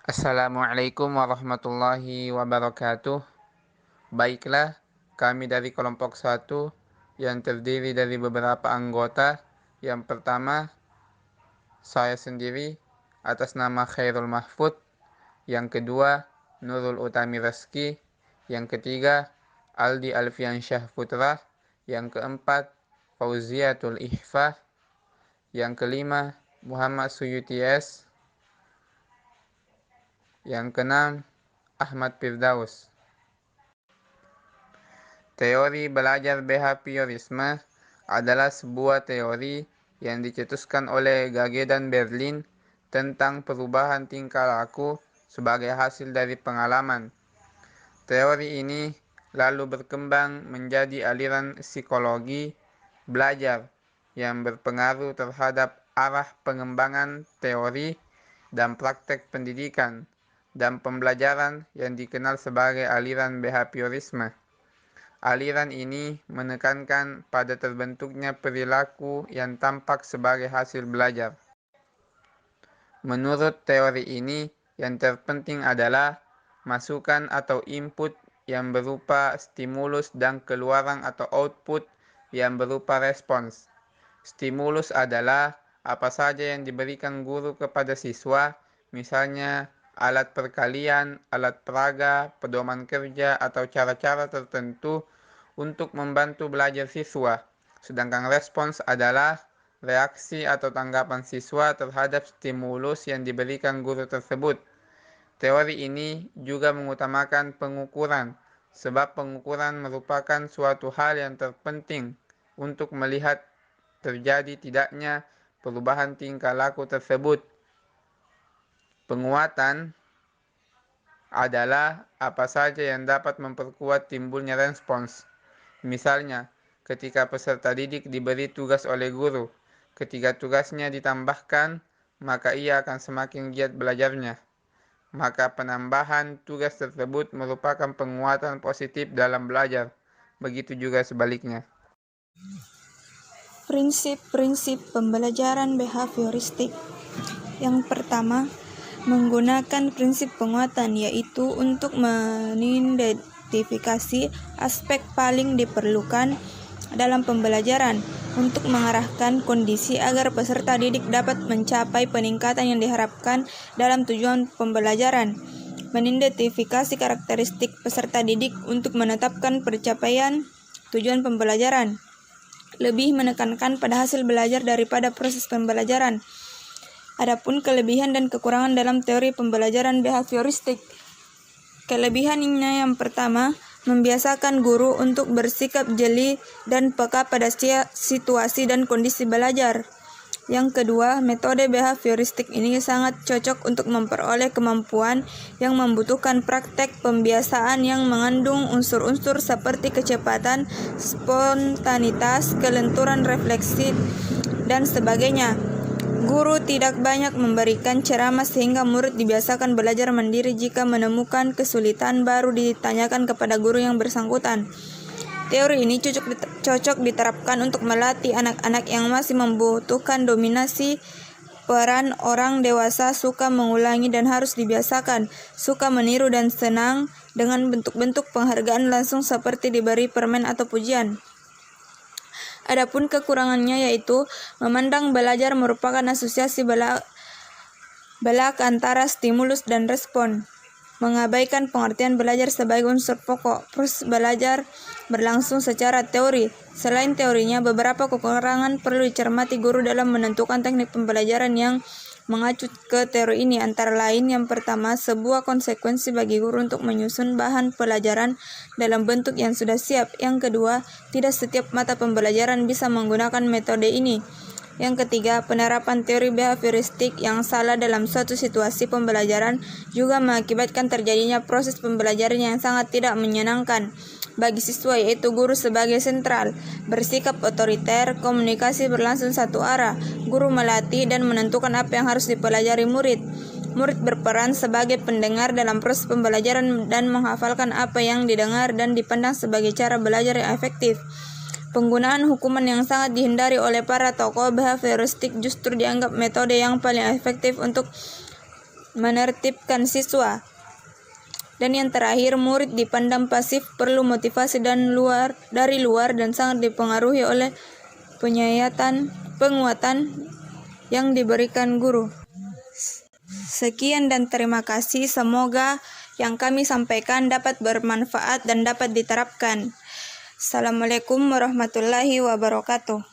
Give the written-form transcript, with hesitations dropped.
Assalamualaikum warahmatullahi wabarakatuh. Baiklah, kami dari kelompok 1 yang terdiri dari beberapa anggota. Yang pertama, saya sendiri atas nama Khairul Mahfud. Yang kedua, Nurul Utami Reski. Yang ketiga, Aldi Alfiansyah Putra. Yang keempat, Fauziatul Ihfah. Yang kelima, Muhammad Suyuti S. Yang keenam, Ahmad Firdaus. Teori belajar behaviorisme adalah sebuah teori yang dicetuskan oleh Gage dan Berlin tentang perubahan tingkah laku sebagai hasil dari pengalaman. Teori ini lalu berkembang menjadi aliran psikologi belajar yang berpengaruh terhadap arah pengembangan teori dan praktek pendidikan dan pembelajaran yang dikenal sebagai aliran behaviorisme. Aliran ini menekankan pada terbentuknya perilaku yang tampak sebagai hasil belajar. Menurut teori ini, yang terpenting adalah masukan atau input yang berupa stimulus dan keluaran atau output yang berupa respons. Stimulus adalah apa saja yang diberikan guru kepada siswa, misalnya alat perkalian, alat peraga, pedoman kerja, atau cara-cara tertentu untuk membantu belajar siswa. Sedangkan respons adalah reaksi atau tanggapan siswa terhadap stimulus yang diberikan guru tersebut. Teori ini juga mengutamakan pengukuran, sebab pengukuran merupakan suatu hal yang terpenting untuk melihat terjadi tidaknya perubahan tingkah laku tersebut. Penguatan adalah apa saja yang dapat memperkuat timbulnya respons. Misalnya, ketika peserta didik diberi tugas oleh guru, ketika tugasnya ditambahkan, maka ia akan semakin giat belajarnya. Maka penambahan tugas tersebut merupakan penguatan positif dalam belajar. Begitu juga sebaliknya. Prinsip-prinsip pembelajaran behavioristik. Yang pertama, menggunakan prinsip penguatan, yaitu untuk mengidentifikasi aspek paling diperlukan dalam pembelajaran untuk mengarahkan kondisi agar peserta didik dapat mencapai peningkatan yang diharapkan dalam tujuan pembelajaran. Mengidentifikasi karakteristik peserta didik untuk menetapkan pencapaian tujuan pembelajaran. Lebih menekankan pada hasil belajar daripada proses pembelajaran. Adapun kelebihan dan kekurangan dalam teori pembelajaran behavioristik. Kelebihannya yang pertama, membiasakan guru untuk bersikap jeli dan peka pada situasi dan kondisi belajar. Yang kedua, metode behavioristik ini sangat cocok untuk memperoleh kemampuan yang membutuhkan praktek pembiasaan yang mengandung unsur-unsur seperti kecepatan, spontanitas, kelenturan refleksi, dan sebagainya. Guru tidak banyak memberikan ceramah sehingga murid dibiasakan belajar mandiri. Jika menemukan kesulitan, baru ditanyakan kepada guru yang bersangkutan. Teori ini cocok diterapkan untuk melatih anak-anak yang masih membutuhkan dominasi peran orang dewasa, suka mengulangi dan harus dibiasakan, suka meniru dan senang dengan bentuk-bentuk penghargaan langsung seperti diberi permen atau pujian. Adapun kekurangannya yaitu memandang belajar merupakan asosiasi belak antara stimulus dan respon, mengabaikan pengertian belajar sebagai unsur pokok. Proses belajar berlangsung secara teori. Selain teorinya, beberapa kekurangan perlu dicermati guru dalam menentukan teknik pembelajaran yang mengacu ke teori ini. Antara lain, yang pertama, sebuah konsekuensi bagi guru untuk menyusun bahan pelajaran dalam bentuk yang sudah siap. Yang kedua, tidak setiap mata pembelajaran bisa menggunakan metode ini. Yang ketiga, penerapan teori behavioristik yang salah dalam suatu situasi pembelajaran juga mengakibatkan terjadinya proses pembelajaran yang sangat tidak menyenangkan bagi siswa, yaitu guru sebagai sentral, bersikap otoriter, komunikasi berlangsung satu arah, guru melatih dan menentukan apa yang harus dipelajari murid. Murid berperan sebagai pendengar dalam proses pembelajaran dan menghafalkan apa yang didengar dan dipandang sebagai cara belajar yang efektif. Penggunaan hukuman yang sangat dihindari oleh para tokoh behavioristik justru dianggap metode yang paling efektif untuk menertibkan siswa. Dan yang terakhir, murid dipandang pasif, perlu motivasi dari luar dan sangat dipengaruhi oleh penguatan yang diberikan guru. Sekian dan terima kasih. Semoga yang kami sampaikan dapat bermanfaat dan dapat diterapkan. Assalamualaikum warahmatullahi wabarakatuh.